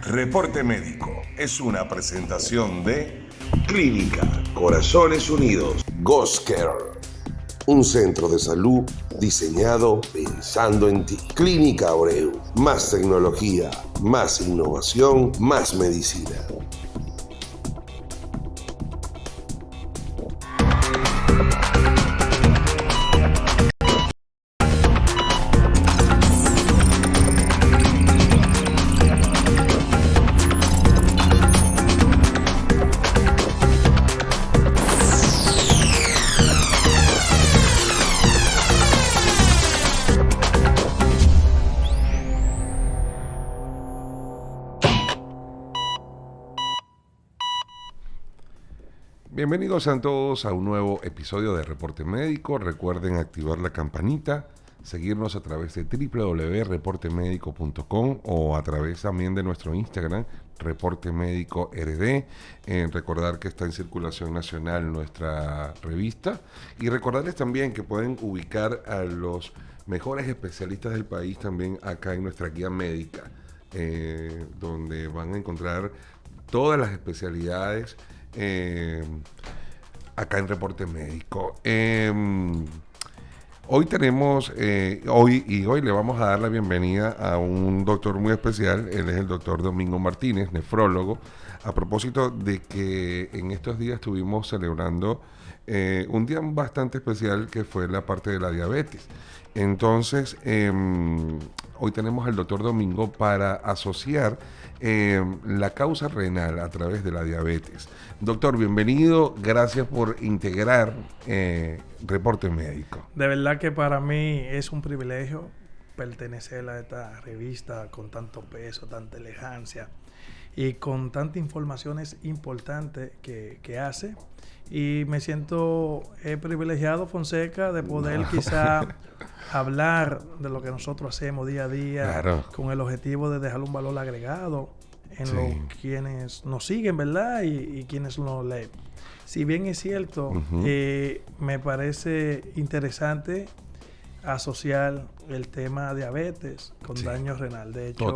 Reporte Médico es una presentación de Clínica Corazones Unidos. GosCare, un centro de salud diseñado pensando en ti. Clínica Abreu, más tecnología, más innovación, más medicina. Bienvenidos a todos a un nuevo episodio de Reporte Médico. Recuerden activar la campanita, seguirnos a través de www.reportemedico.com o a través también de nuestro Instagram, Reporte Médico RD. Recordar que está en circulación nacional nuestra revista y recordarles también que pueden ubicar a los mejores especialistas del país también acá en nuestra guía médica, donde van a encontrar todas las especialidades acá en Reporte Médico. Hoy tenemos, hoy le vamos a dar la bienvenida a un doctor muy especial. Él es el doctor Domingo Martínez, nefrólogo, a propósito de que en estos días estuvimos celebrando un día bastante especial que fue la parte de la diabetes. Entonces, hoy tenemos al doctor Domingo para asociar la causa renal a través de la diabetes. Doctor, bienvenido, gracias por integrar Reporte Médico. De verdad que para mí es un privilegio pertenecer a esta revista con tanto peso, tanta elegancia y con tantas informaciones importantes que hace. Y me siento privilegiado, Fonseca, de poder quizá hablar de lo que nosotros hacemos día a día, claro, con el objetivo de dejar un valor agregado en quienes nos siguen, ¿verdad? Y quienes nos leen. Si bien es cierto, me parece interesante asociar el tema diabetes con daño renal. De hecho,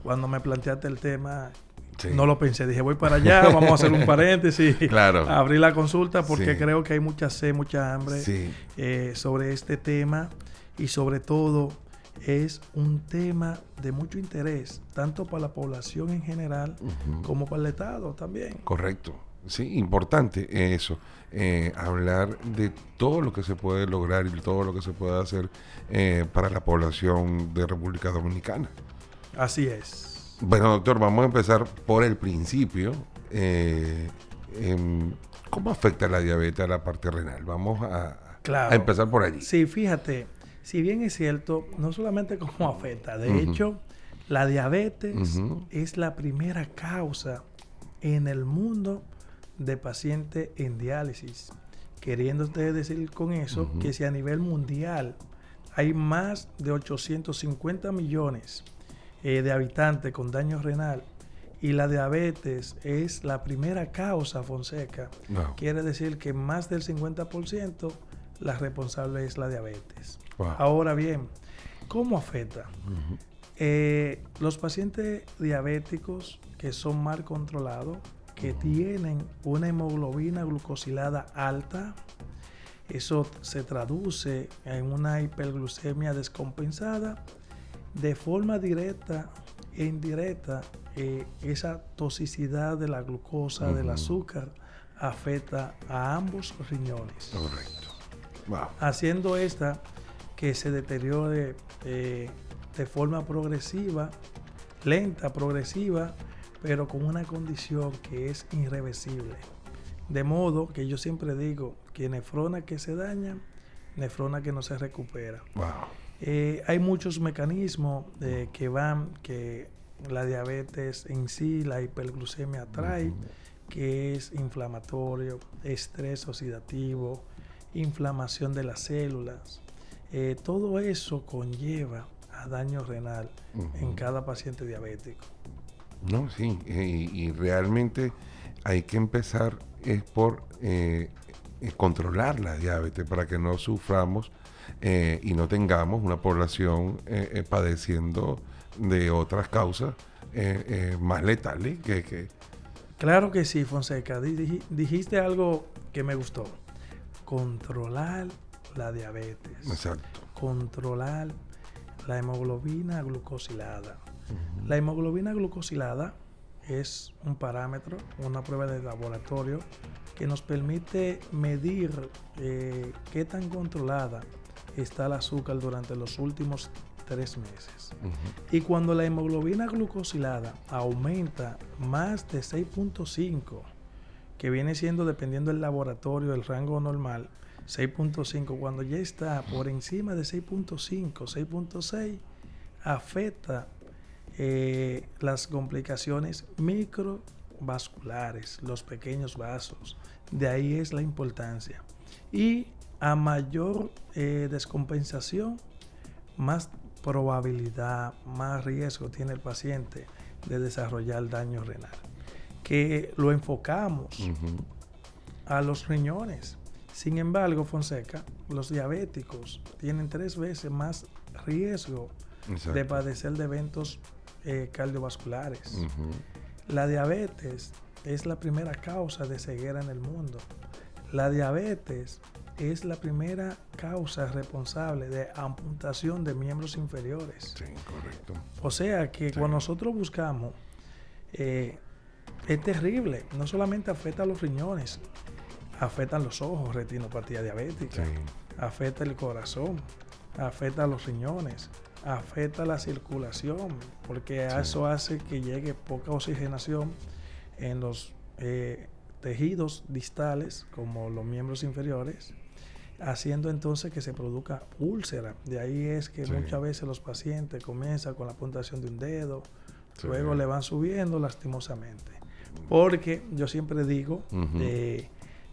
cuando me planteaste el tema, no lo pensé. Dije, voy para allá, vamos a hacer un paréntesis, abrir la consulta, porque creo que hay mucha sed, mucha hambre sobre este tema. Y sobre todo, es un tema de mucho interés, tanto para la población en general como para el Estado también. Correcto. Sí, importante eso, hablar de todo lo que se puede lograr y todo lo que se puede hacer para la población de República Dominicana. Así es. Bueno, doctor, vamos a empezar por el principio. ¿Cómo afecta la diabetes a la parte renal? Vamos a empezar por allí. Sí, fíjate, si bien es cierto, no solamente cómo afecta, de hecho, la diabetes es la primera causa en el mundo de pacientes en diálisis. Queriendo ustedes decir con eso que si a nivel mundial hay más de 850 millones de habitantes con daño renal y la diabetes es la primera causa, Fonseca, quiere decir que más del 50% la responsable es la diabetes. Ahora bien, ¿cómo afecta? Los pacientes diabéticos que son mal controlados, que tienen una hemoglobina glucosilada alta, eso se traduce en una hiperglucemia descompensada. De forma directa e indirecta, esa toxicidad de la glucosa, del azúcar, afecta a ambos riñones. Correcto. Haciendo esta que se deteriore de forma progresiva, lenta, progresiva, pero con una condición que es irreversible. De modo que yo siempre digo que nefrona que se daña, nefrona que no se recupera. Hay muchos mecanismos que la diabetes en sí, la hiperglucemia trae, que es inflamatorio, estrés oxidativo, inflamación de las células. Todo eso conlleva a daño renal en cada paciente diabético. No, sí, y realmente hay que empezar por controlar la diabetes para que no suframos y no tengamos una población padeciendo de otras causas más letales que... Claro que sí, Fonseca. Dijiste algo que me gustó. Controlar la diabetes. Exacto. Controlar la hemoglobina glucosilada. La hemoglobina glucosilada es un parámetro, una prueba de laboratorio que nos permite medir qué tan controlada está el azúcar durante los últimos 3 meses. Y cuando la hemoglobina glucosilada aumenta más de 6.5, que viene siendo, dependiendo del laboratorio, el rango normal, 6.5, cuando ya está por encima de 6.5, 6.6, afecta las complicaciones microvasculares, los pequeños vasos. De ahí es la importancia. Y a mayor descompensación, más probabilidad, más riesgo tiene el paciente de desarrollar daño renal. Que lo enfocamos a los riñones. Sin embargo, Fonseca, los diabéticos tienen 3 veces más riesgo de padecer de eventos cardiovasculares. La diabetes es la primera causa de ceguera en el mundo. La diabetes es la primera causa responsable de amputación de miembros inferiores. Sí, correcto. O sea que cuando nosotros buscamos, es terrible. No solamente afecta a los riñones, afectan los ojos, retinopatía diabética, afecta el corazón, afecta a los riñones, afecta la circulación, porque eso hace que llegue poca oxigenación en los tejidos distales, como los miembros inferiores, haciendo entonces que se produzca úlcera. De ahí es que muchas veces los pacientes comienzan con la puntuación de un dedo, luego le van subiendo lastimosamente. Porque yo siempre digo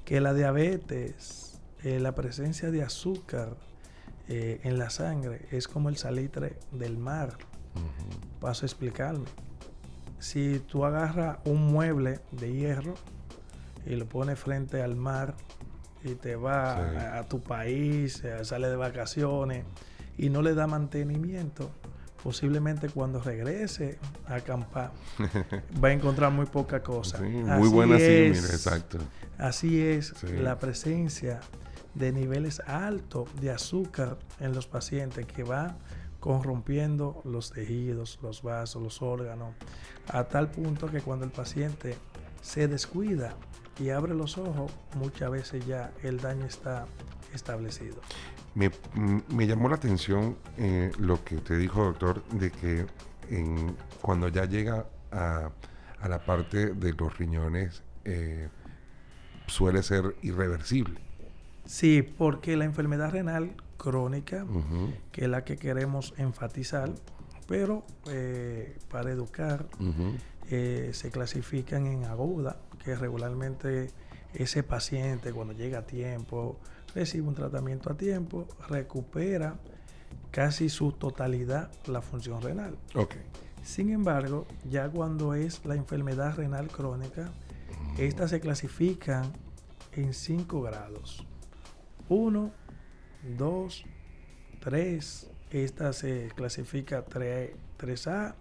que la diabetes, la presencia de azúcar en la sangre es como el salitre del mar. Paso a explicarme. Si tú agarras un mueble de hierro y lo pones frente al mar y te vas a tu país, sale de vacaciones y no le da mantenimiento, posiblemente cuando regrese a acampar va a encontrar muy poca cosa. Muy buena símil, exacto. Así es la presencia de niveles altos de azúcar en los pacientes, que va corrompiendo los tejidos, los vasos, los órganos, a tal punto que cuando el paciente se descuida y abre los ojos, muchas veces ya el daño está establecido. Me llamó la atención lo que usted dijo, doctor, de que cuando ya llega a la parte de los riñones suele ser irreversible. Sí, porque la enfermedad renal crónica, que es la que queremos enfatizar, pero para educar, se clasifican en aguda, que regularmente ese paciente, cuando llega a tiempo, recibe un tratamiento a tiempo, recupera casi su totalidad la función renal. Sin embargo, ya cuando es la enfermedad renal crónica, estas se clasifican en 5 grados. 1, 2, 3. Esta se clasifica 3A,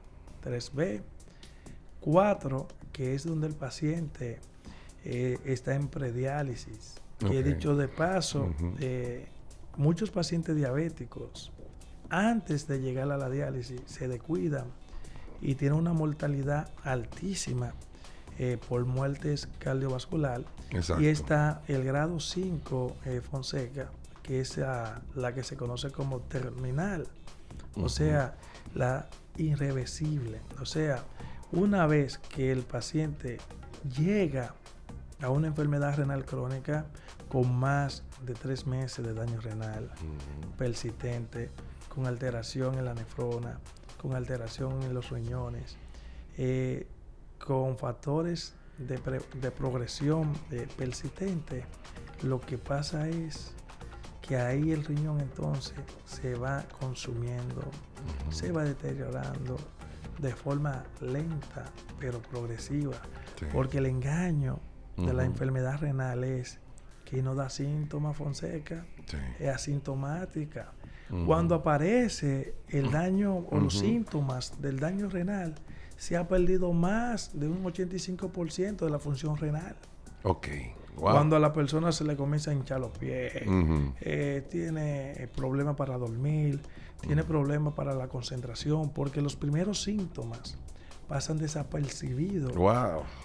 3B, 4, que es donde el paciente está en prediálisis. Que dicho de paso, muchos pacientes diabéticos, antes de llegar a la diálisis, se descuidan y tienen una mortalidad altísima por muertes cardiovascular. Y está el grado 5, Fonseca, que es la que se conoce como terminal, o sea, la irreversible. O sea, una vez que el paciente llega a una enfermedad renal crónica con más de 3 meses de daño renal persistente, con alteración en la nefrona, con alteración en los riñones, con factores de progresión persistente, lo que pasa es que ahí el riñón entonces se va consumiendo, se va deteriorando de forma lenta pero progresiva, porque el engaño de la enfermedad renal es que no da síntomas, Fonseca, es asintomática. Cuando aparece el daño o los síntomas del daño renal, se ha perdido más de un 85% de la función renal. Ok. Wow. Cuando a la persona se le comienza a hinchar los pies, tiene problemas para dormir, tiene problemas para la concentración, porque los primeros síntomas pasan desapercibidos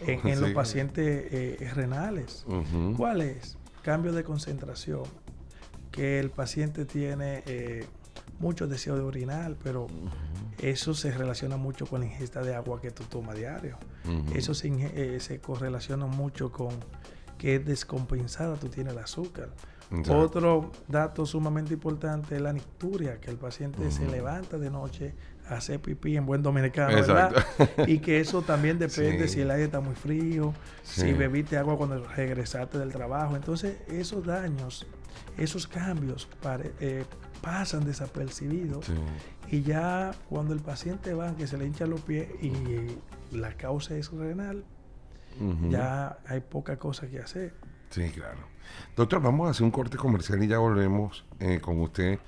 en los pacientes renales. ¿Cuál es? Cambio de concentración, que el paciente tiene mucho deseo de orinar, pero eso se relaciona mucho con la ingesta de agua que tú tomas diario. Eso se correlaciona mucho con que descompensada tú tienes el azúcar. Otro dato sumamente importante es la nicturia, que el paciente se levanta de noche a hacer pipí en buen dominicano, ¿verdad? Y que eso también depende si el aire está muy frío, si bebiste agua cuando regresaste del trabajo. Entonces, esos daños, esos cambios pasan desapercibidos. Y ya cuando el paciente va, que se le hinchan los pies y la causa es renal, ya hay poca cosa que hacer. Sí, claro. Doctor, vamos a hacer un corte comercial y ya volvemos con usted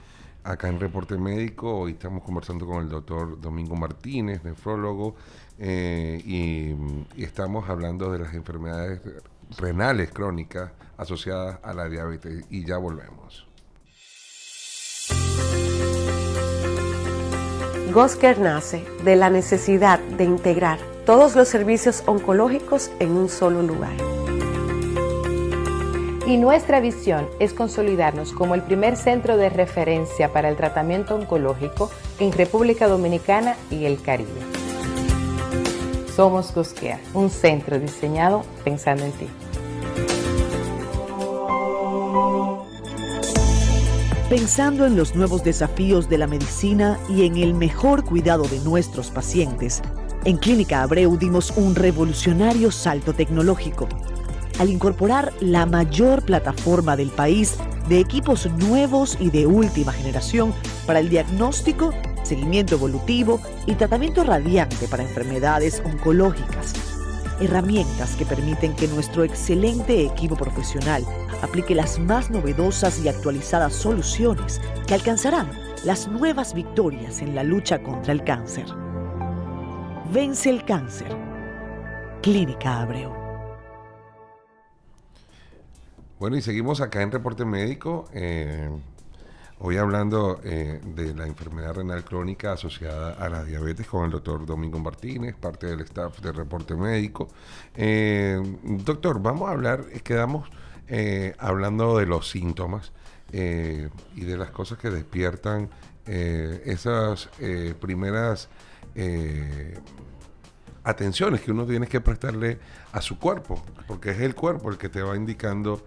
acá en Reporte Médico. Hoy estamos conversando con el doctor Domingo Martínez, nefrólogo, y estamos hablando de las enfermedades renales crónicas asociadas a la diabetes, y ya volvemos. Goscare nace de la necesidad de integrar todos los servicios oncológicos en un solo lugar. Y nuestra visión es consolidarnos como el primer centro de referencia para el tratamiento oncológico en República Dominicana y el Caribe. Somos Goscare, un centro diseñado pensando en ti. Pensando en los nuevos desafíos de la medicina y en el mejor cuidado de nuestros pacientes, en Clínica Abreu dimos un revolucionario salto tecnológico al incorporar la mayor plataforma del país de equipos nuevos y de última generación para el diagnóstico, seguimiento evolutivo y tratamiento radiante para enfermedades oncológicas. Herramientas que permiten que nuestro excelente equipo profesional aplique las más novedosas y actualizadas soluciones que alcanzarán las nuevas victorias en la lucha contra el cáncer. Vence el cáncer. Clínica Abreu. Bueno, y seguimos acá en Reporte Médico, hoy hablando de la enfermedad renal crónica asociada a la diabetes con el doctor Domingo Martínez, parte del staff de Reporte Médico. Doctor, vamos a hablar, quedamos hablando de los síntomas y de las cosas que despiertan esas primeras atenciones que uno tiene que prestarle a su cuerpo, porque es el cuerpo el que te va indicando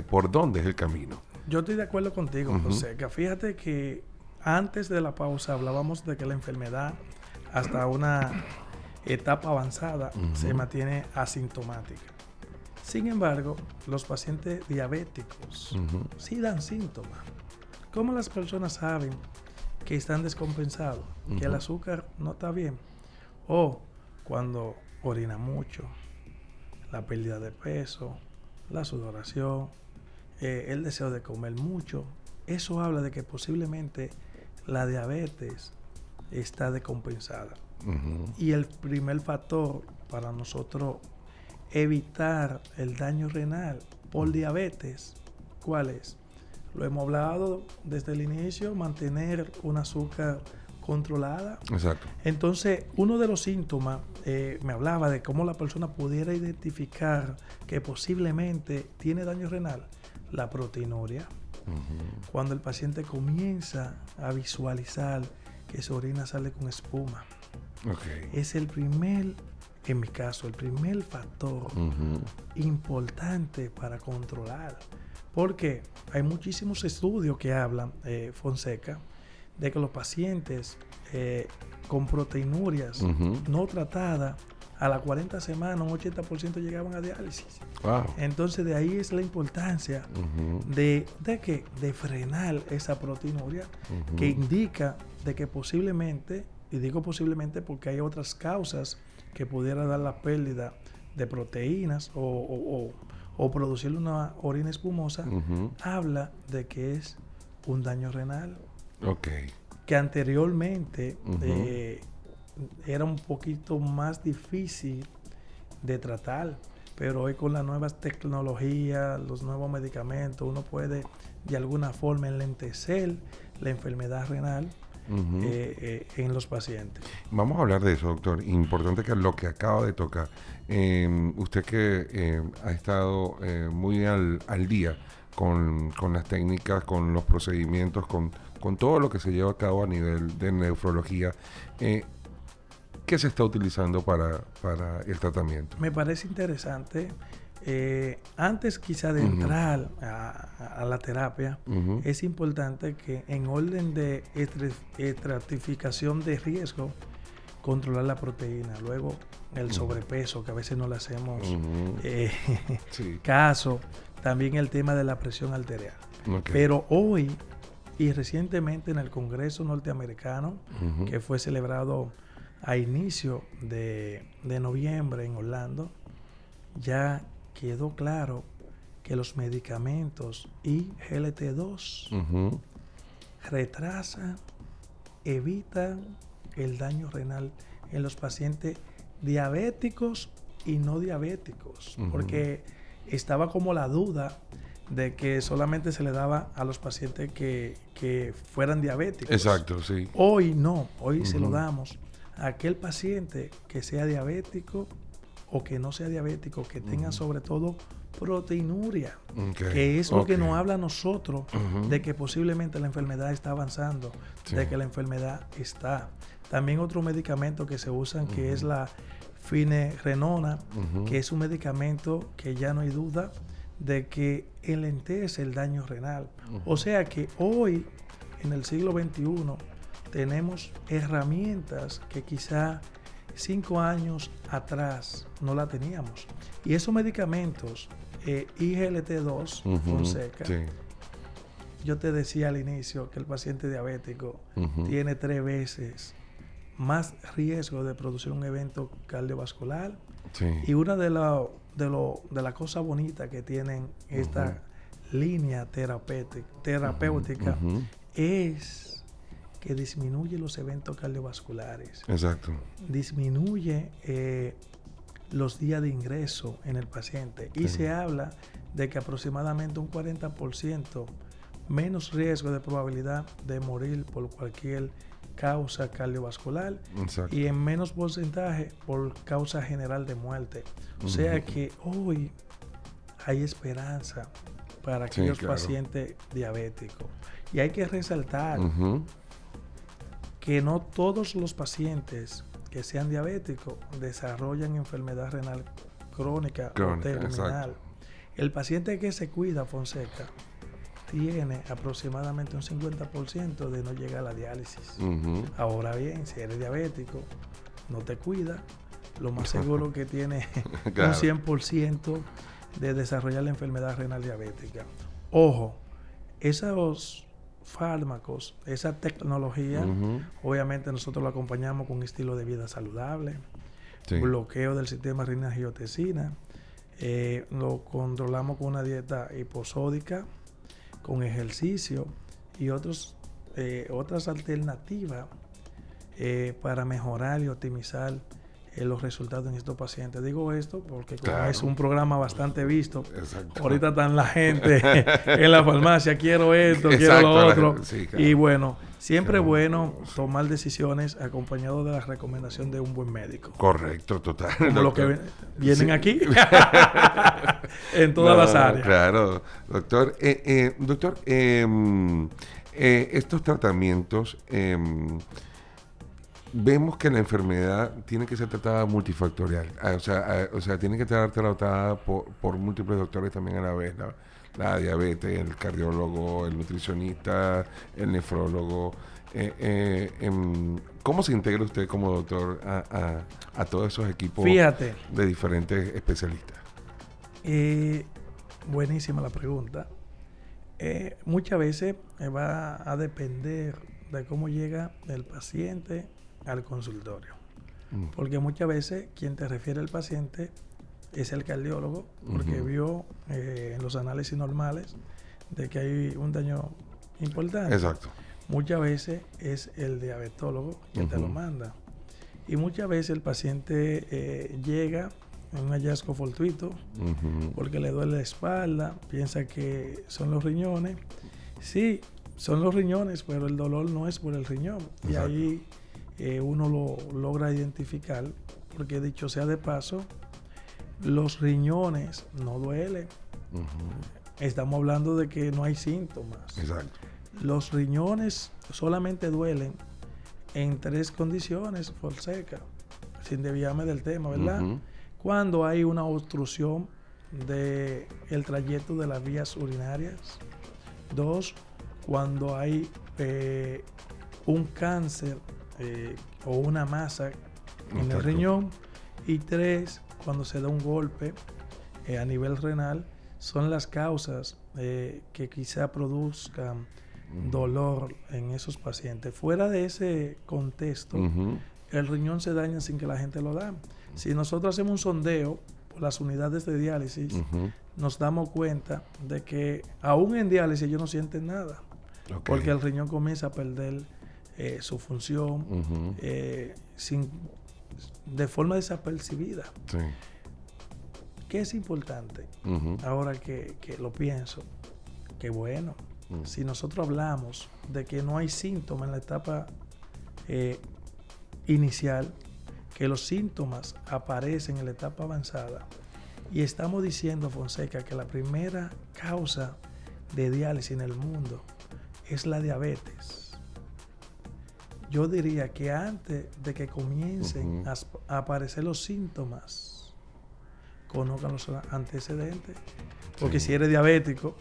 por dónde es el camino. Yo estoy de acuerdo contigo, José, que fíjate que antes de la pausa hablábamos de que la enfermedad hasta una etapa avanzada se mantiene asintomática. Sin embargo, los pacientes diabéticos sí dan síntomas. ¿Cómo las personas saben que están descompensados, que el azúcar no está bien? O cuando orina mucho, la pérdida de peso, la sudoración, el deseo de comer mucho. Eso habla de que posiblemente la diabetes está descompensada. Y el primer factor para nosotros evitar el daño renal por diabetes, ¿cuál es? Lo hemos hablado desde el inicio, mantener un azúcar controlada. Exacto. Entonces, uno de los síntomas, me hablaba de cómo la persona pudiera identificar que posiblemente tiene daño renal, la proteinuria. Cuando el paciente comienza a visualizar que su orina sale con espuma. Es el primer, en mi caso, el primer factor importante para controlar. Porque hay muchísimos estudios que hablan, Fonseca, de que los pacientes con proteinurias no tratadas, a las 40 semanas un 80% llegaban a diálisis. Wow. Entonces de ahí es la importancia de frenar esa proteinuria, que indica de que posiblemente, y digo posiblemente porque hay otras causas que pudiera dar la pérdida de proteínas o producir una orina espumosa, habla de que es un daño renal Ok. que anteriormente era un poquito más difícil de tratar, pero hoy con las nuevas tecnologías, los nuevos medicamentos, uno puede de alguna forma enlentecer la enfermedad renal en los pacientes. Vamos a hablar de eso, doctor. Importante que lo que acaba de tocar. Usted que ha estado muy al día con las técnicas, con los procedimientos, con todo lo que se lleva a cabo a nivel de nefrología, ¿qué se está utilizando para el tratamiento? Me parece interesante. Antes quizá de entrar a la terapia, es importante que en orden de estratificación de riesgo, controlar la proteína. Luego el sobrepeso, que a veces no le hacemos caso. También el tema de la presión arterial. Okay. Pero hoy y recientemente en el Congreso norteamericano, que fue celebrado a inicio de noviembre en Orlando, ya quedó claro que los medicamentos IGLT2 retrasan, evitan el daño renal en los pacientes diabéticos y no diabéticos, porque estaba como la duda de que solamente se le daba a los pacientes que fueran diabéticos. Exacto, sí. Hoy no, hoy se lo damos a aquel paciente que sea diabético o que no sea diabético, que tenga sobre todo proteinuria, que es lo que nos habla a nosotros de que posiblemente la enfermedad está avanzando, de que la enfermedad está. También otro medicamento que se usan, que es la finerenona, que es un medicamento que ya no hay duda de que enlentece el daño renal. O sea que hoy, en el siglo XXI, tenemos herramientas que quizá 5 años atrás no la teníamos. Y esos medicamentos, IGLT2, Fonseca, yo te decía al inicio que el paciente diabético tiene 3 veces más riesgo de producir un evento cardiovascular. Y una de las cosas bonitas que tienen esta línea terapéutica es que disminuye los eventos cardiovasculares. Exacto. Disminuye los días de ingreso en el paciente. Y se habla de que aproximadamente un 40% menos riesgo de probabilidad de morir por cualquier causa cardiovascular. Exacto. Y en menos porcentaje por causa general de muerte. O sea que hoy hay esperanza para aquellos pacientes diabéticos. Y hay que resaltar que no todos los pacientes que sean diabéticos desarrollan enfermedad renal crónica o terminal. Exacto. El paciente que se cuida, Fonseca, tiene aproximadamente un 50% de no llegar a la diálisis. Ahora bien, si eres diabético, no te cuidas, lo más seguro que tiene un 100% de desarrollar la enfermedad renal diabética. Ojo, esos fármacos, esa tecnología, obviamente nosotros lo acompañamos con un estilo de vida saludable, bloqueo del sistema renina-angiotensina, lo controlamos con una dieta hiposódica, con ejercicio y otras alternativas para mejorar y optimizar los resultados en estos pacientes. Digo esto porque como es un programa bastante visto, ahorita están la gente en la farmacia, quiero esto, quiero lo otro. Y bueno, siempre es bueno tomar decisiones acompañado de la recomendación de un buen médico. Correcto, total. Como los que vienen aquí en todas las áreas. Claro, doctor. Doctor, estos tratamientos... vemos que la enfermedad tiene que ser tratada multifactorial, o sea, tiene que estar tratada por múltiples doctores también a la vez, la diabetes, el cardiólogo, el nutricionista, el nefrólogo. ¿Cómo se integra usted como doctor a todos esos equipos de diferentes especialistas? Buenísima la pregunta. Muchas veces va a depender de cómo llega el paciente al consultorio. Porque muchas veces quien te refiere al paciente es el cardiólogo, porque vio en los análisis normales de que hay un daño importante. Exacto. muchas veces es el diabetólogo que te lo manda. Y muchas veces el paciente llega en un hallazgo fortuito porque le duele la espalda, piensa que son los riñones. Sí, son los riñones, pero el dolor no es por el riñón. Exacto. Y ahí uno lo logra identificar, porque dicho sea de paso, los riñones no duelen. Estamos hablando de que no hay síntomas. Exacto. Los riñones solamente duelen en 3 condiciones, Fonseca, sin desviarme del tema, ¿verdad? Cuando hay una obstrucción del trayecto de las vías urinarias. 2, cuando hay un cáncer o una masa en el riñón. Y 3, cuando se da un golpe a nivel renal. Son las causas que quizá produzcan dolor en esos pacientes. Fuera de ese contexto, el riñón se daña sin que la gente lo da. Si nosotros hacemos un sondeo por las unidades de diálisis, nos damos cuenta de que aún en diálisis ellos no sienten nada. Porque el riñón comienza a perder su función de forma desapercibida. Sí. ¿Qué es importante? Ahora que lo pienso, que bueno, si nosotros hablamos de que no hay síntomas en la etapa inicial, que los síntomas aparecen en la etapa avanzada, y estamos diciendo, Fonseca, que la primera causa de diálisis en el mundo es la diabetes. Yo diría que antes de que comiencen a aparecer los síntomas, conozcan los antecedentes, porque si eres diabético,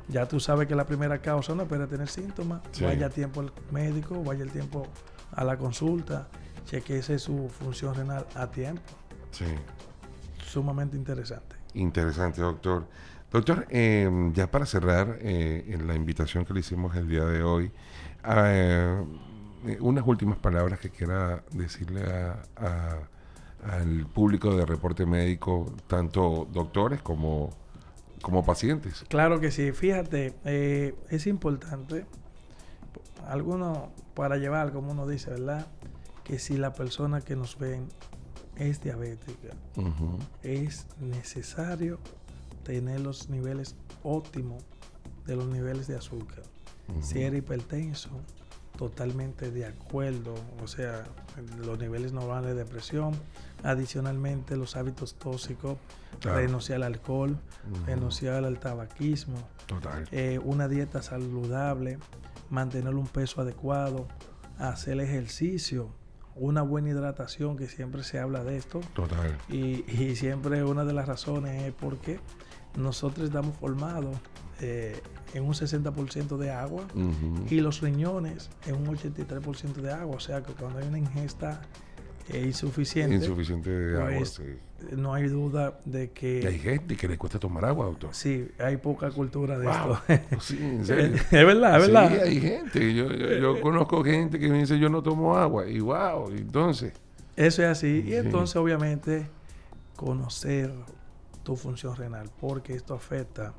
ya tú sabes que la primera causa no espera tener síntomas. Vaya a tiempo al médico, vaya el tiempo a la consulta, chequeese su función renal a tiempo. Sumamente interesante. Interesante, doctor. Doctor, ya para cerrar en la invitación que le hicimos el día de hoy, unas últimas palabras que quiera decirle al público de Reporte Médico, tanto doctores como pacientes. Claro que sí. Fíjate, es importante, alguno para llevar, como uno dice, ¿verdad? Que si la persona que nos ven es diabética, es necesario tener los niveles óptimos de los niveles de azúcar. Si eres hipertenso, totalmente de acuerdo, o sea, los niveles normales de presión. Adicionalmente, los hábitos tóxicos, renunciar al alcohol, renunciar al tabaquismo, una dieta saludable, mantener un peso adecuado, hacer ejercicio, una buena hidratación, que siempre se habla de esto. Y siempre una de las razones es porque nosotros estamos formados en un 60% de agua y los riñones en un 83% de agua. O sea que cuando hay una ingesta insuficiente de agua, no hay duda de que... Y hay gente que le cuesta tomar agua, doctor. Sí, hay poca cultura de esto. Sí, en serio. Es verdad, es verdad. Sí, hay gente. Yo conozco gente que me dice, yo no tomo agua. Y entonces... Eso es así. Y entonces, obviamente, conocer tu función renal, porque esto afecta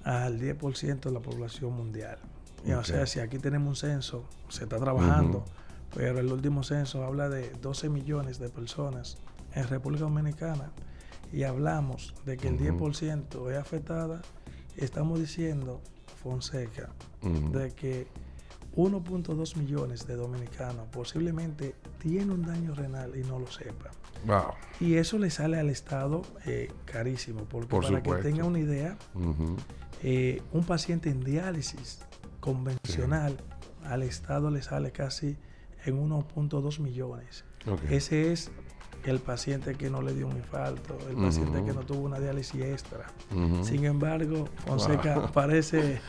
al 10% de la población mundial. Y, o sea, si aquí tenemos un censo, se está trabajando, pero el último censo habla de 12 millones de personas en República Dominicana, y hablamos de que el 10% es afectada. Estamos diciendo, Fonseca, de que 1.2 millones de dominicanos posiblemente tienen un daño renal y no lo sepan. Y eso le sale al Estado carísimo, porque para que tenga una idea, un paciente en diálisis convencional al Estado le sale casi en 1.2 millones. Ese es el paciente que no le dio un infarto, el paciente que no tuvo una diálisis extra. Sin embargo, Fonseca, parece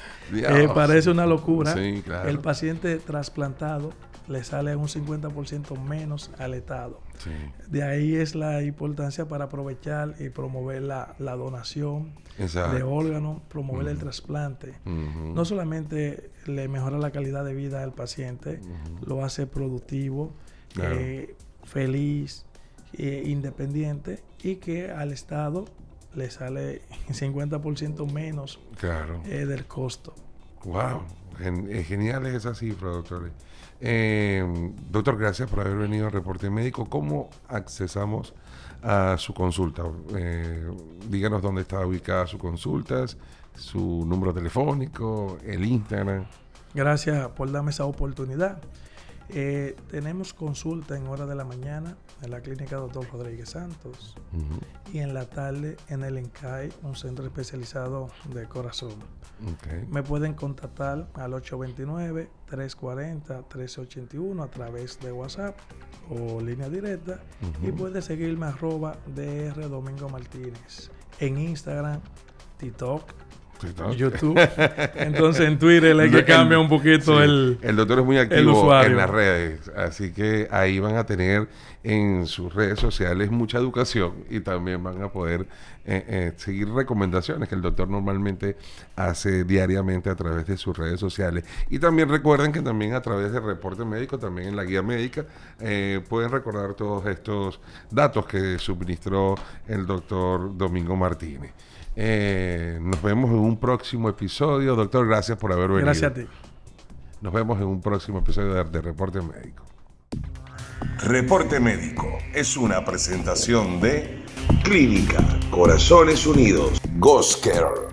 una locura. Sí, claro. El paciente trasplantado le sale un 50% menos al Estado. De ahí es la importancia para aprovechar y promover la donación de órganos, promover el trasplante. No solamente le mejora la calidad de vida al paciente, lo hace productivo, feliz, independiente, y que al Estado le sale 50% menos del costo. Wow, genial es esa cifra, doctor. Doctor, gracias por haber venido al Reporte Médico. ¿Cómo accesamos a su consulta? Díganos dónde está ubicada su consulta, su número telefónico, el Instagram. Gracias por darme esa oportunidad. Tenemos consulta en hora de la mañana en la clínica Dr. Rodríguez Santos y en la tarde en el ENCAI, un centro especializado de corazón. Okay. Me pueden contactar al 829-340-1381 a través de WhatsApp o línea directa y puede seguirme @Dr. Domingo Martínez en Instagram, TikTok, YouTube. Entonces en Twitter hay que cambiar un poquito sí, el doctor es muy activo en las redes, así que ahí van a tener en sus redes sociales mucha educación y también van a poder seguir recomendaciones que el doctor normalmente hace diariamente a través de sus redes sociales. Y también recuerden que también a través del Reporte Médico, también en la guía médica, pueden recordar todos estos datos que suministró el doctor Domingo Martínez. Nos vemos en un próximo episodio. Doctor, gracias por haber venido. Gracias a ti. Nos vemos en un próximo episodio de Reporte Médico. Reporte Médico es una presentación de Clínica Corazones Unidos, Goscare,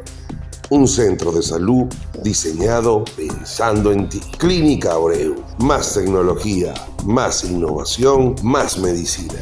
un centro de salud diseñado pensando en ti. Clínica Abreu, más tecnología, más innovación, más medicina.